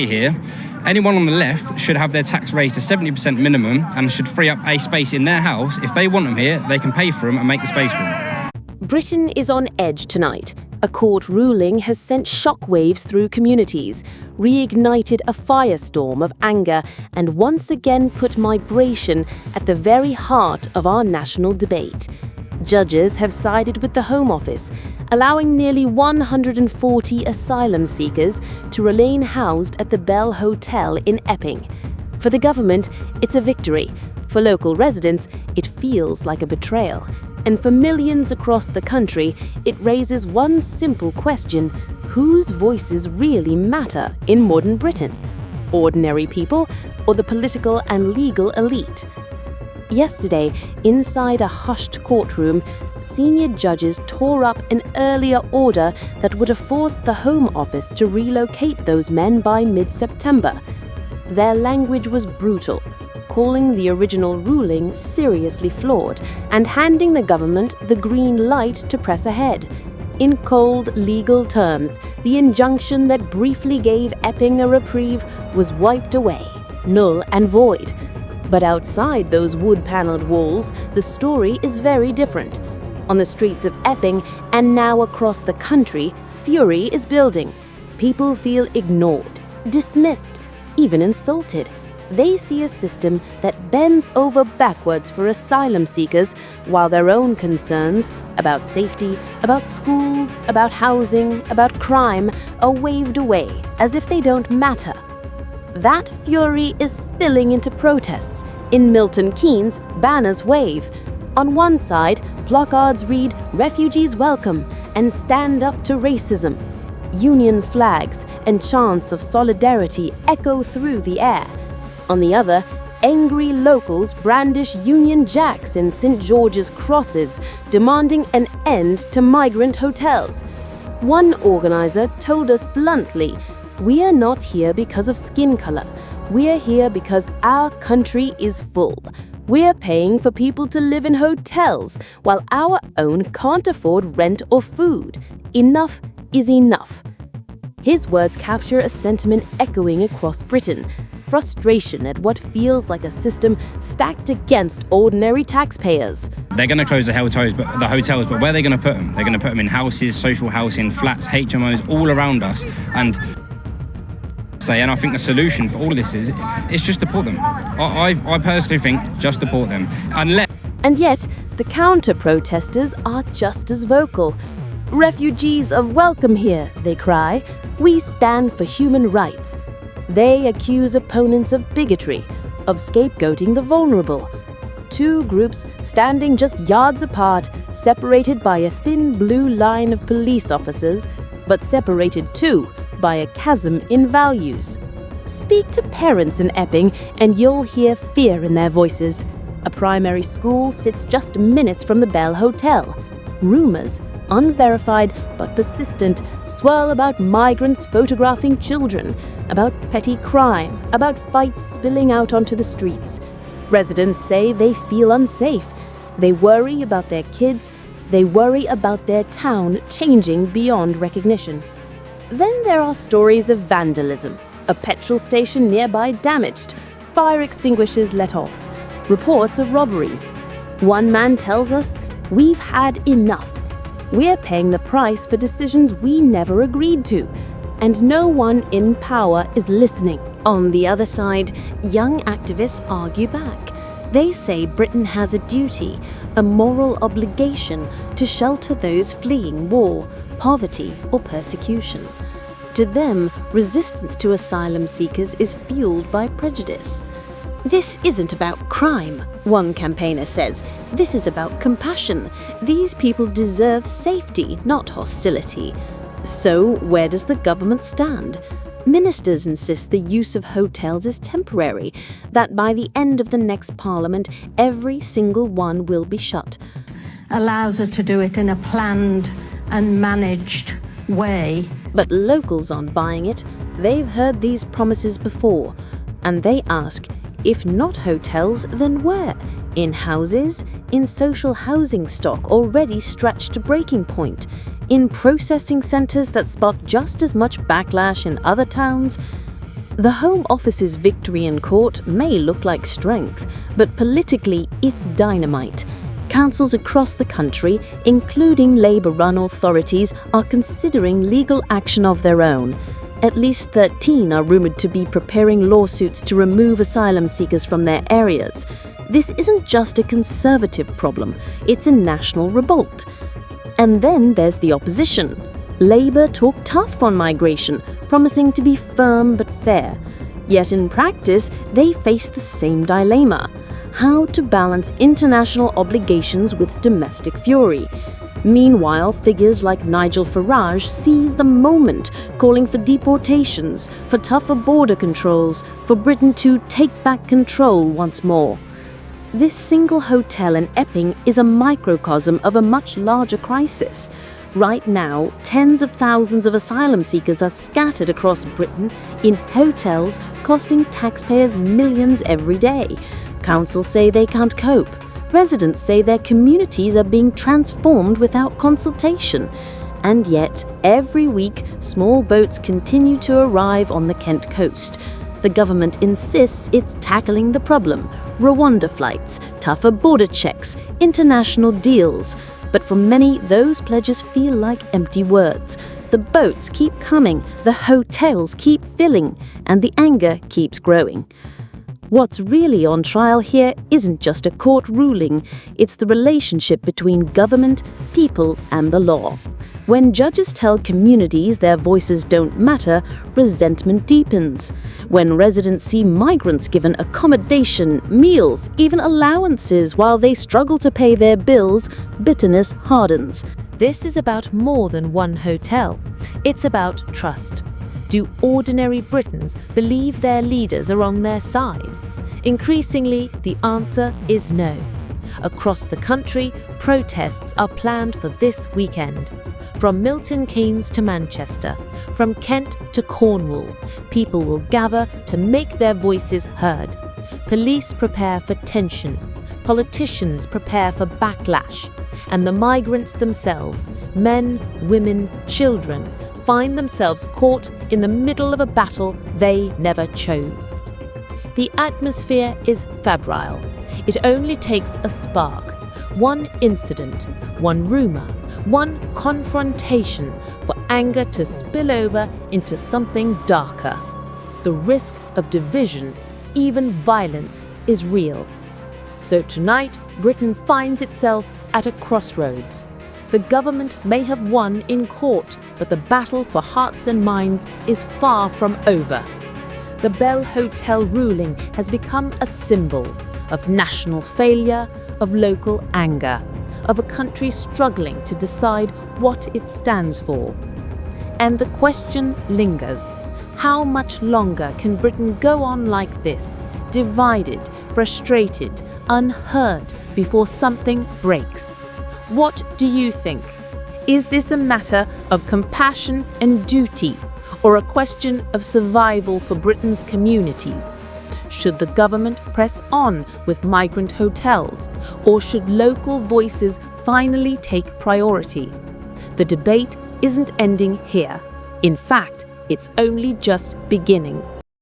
Here, anyone on the left should have their tax raised to 70% minimum and should free up a space in their house. If they want them here, they can pay for them and make the space for them. Britain is on edge tonight. A court ruling has sent shockwaves through communities, reignited a firestorm of anger, and once again put migration at the very heart of our national debate. Judges have sided with the Home Office, allowing nearly 140 asylum seekers to remain housed at the Bell Hotel in Epping. For the government, it's a victory. For local residents, it feels like a betrayal. And for millions across the country, it raises one simple question: whose voices really matter in modern Britain? Ordinary people or the political and legal elite? Yesterday, inside a hushed courtroom, senior judges tore up an earlier order that would have forced the Home Office to relocate those men by mid-September. Their language was brutal, calling the original ruling seriously flawed and handing the government the green light to press ahead. In cold legal terms, the injunction that briefly gave Epping a reprieve was wiped away, null and void. But outside those wood-paneled walls, the story is very different. On the streets of Epping, and now across the country, fury is building. People feel ignored, dismissed, even insulted. They see a system that bends over backwards for asylum seekers, while their own concerns about safety, about schools, about housing, about crime are waved away as if they don't matter. That fury is spilling into protests. In Milton Keynes, banners wave. On one side, placards read, "Refugees welcome," and "Stand up to racism." Union flags and chants of solidarity echo through the air. On the other, angry locals brandish Union Jacks and St. George's crosses, demanding an end to migrant hotels. One organizer told us bluntly, "We are not here because of skin color. We are here because our country is full. We are paying for people to live in hotels while our own can't afford rent or food. Enough is enough." His words capture a sentiment echoing across Britain: frustration at what feels like a system stacked against ordinary taxpayers. They're going to close the hotels, but where are they going to put them? They're going to put them in houses, social housing, flats, HMOs, all around us. And I think the solution for all of this is just deport them. I personally think just deport them. And yet, the counter-protesters are just as vocal. "Refugees are welcome here," they cry. "We stand for human rights." They accuse opponents of bigotry, of scapegoating the vulnerable. Two groups standing just yards apart, separated by a thin blue line of police officers, but separated too by a chasm in values. Speak to parents in Epping and you'll hear fear in their voices. A primary school sits just minutes from the Bell Hotel. Rumors, unverified but persistent, swirl about migrants photographing children, about petty crime, about fights spilling out onto the streets. Residents say they feel unsafe. They worry about their kids. They worry about their town changing beyond recognition. Then there are stories of vandalism. A petrol station nearby damaged, fire extinguishers let off, reports of robberies. One man tells us, "We've had enough. We're paying the price for decisions we never agreed to, and no one in power is listening." On the other side, young activists argue back. They say Britain has a duty, a moral obligation to shelter those fleeing war, poverty, or persecution. To them, resistance to asylum seekers is fueled by prejudice. "This isn't about crime," one campaigner says. "This is about compassion. These people deserve safety, not hostility." So, where does the government stand? Ministers insist the use of hotels is temporary, that by the end of the next parliament, every single one will be shut. Allows us to do it in a planned and managed way. But locals aren't buying it. They've heard these promises before. And they ask, if not hotels, then where? In houses? In social housing stock already stretched to breaking point? In processing centres that spark just as much backlash in other towns? The Home Office's victory in court may look like strength, but politically it's dynamite. Councils across the country, including Labour-run authorities, are considering legal action of their own. At least 13 are rumoured to be preparing lawsuits to remove asylum seekers from their areas. This isn't just a Conservative problem, it's a national revolt. And then there's the opposition. Labour talk tough on migration, promising to be firm but fair. Yet in practice, they face the same dilemma: how to balance international obligations with domestic fury. Meanwhile, figures like Nigel Farage seize the moment, calling for deportations, for tougher border controls, for Britain to take back control once more. This single hotel in Epping is a microcosm of a much larger crisis. Right now, tens of thousands of asylum seekers are scattered across Britain in hotels costing taxpayers millions every day. Councils say they can't cope. Residents say their communities are being transformed without consultation. And yet, every week, small boats continue to arrive on the Kent coast. The government insists it's tackling the problem: Rwanda flights, tougher border checks, international deals. But for many, those pledges feel like empty words. The boats keep coming, the hotels keep filling, and the anger keeps growing. What's really on trial here isn't just a court ruling, it's the relationship between government, people, and the law. When judges tell communities their voices don't matter, resentment deepens. When residents see migrants given accommodation, meals, even allowances while they struggle to pay their bills, bitterness hardens. This is about more than one hotel. It's about trust. Do ordinary Britons believe their leaders are on their side? Increasingly, the answer is no. Across the country, protests are planned for this weekend. From Milton Keynes to Manchester, from Kent to Cornwall, people will gather to make their voices heard. Police prepare for tension. Politicians prepare for backlash. And the migrants themselves, men, women, children, find themselves caught in the middle of a battle they never chose. The atmosphere is febrile. It only takes a spark, one incident, one rumour, one confrontation for anger to spill over into something darker. The risk of division, even violence, is real. So tonight, Britain finds itself at a crossroads. The government may have won in court, but the battle for hearts and minds is far from over. The Bell Hotel ruling has become a symbol of national failure, of local anger, of a country struggling to decide what it stands for. And the question lingers: how much longer can Britain go on like this, divided, frustrated, unheard, before something breaks? What do you think? Is this a matter of compassion and duty, or a question of survival for Britain's communities? Should the government press on with migrant hotels, or should local voices finally take priority? The debate isn't ending here. In fact, it's only just beginning.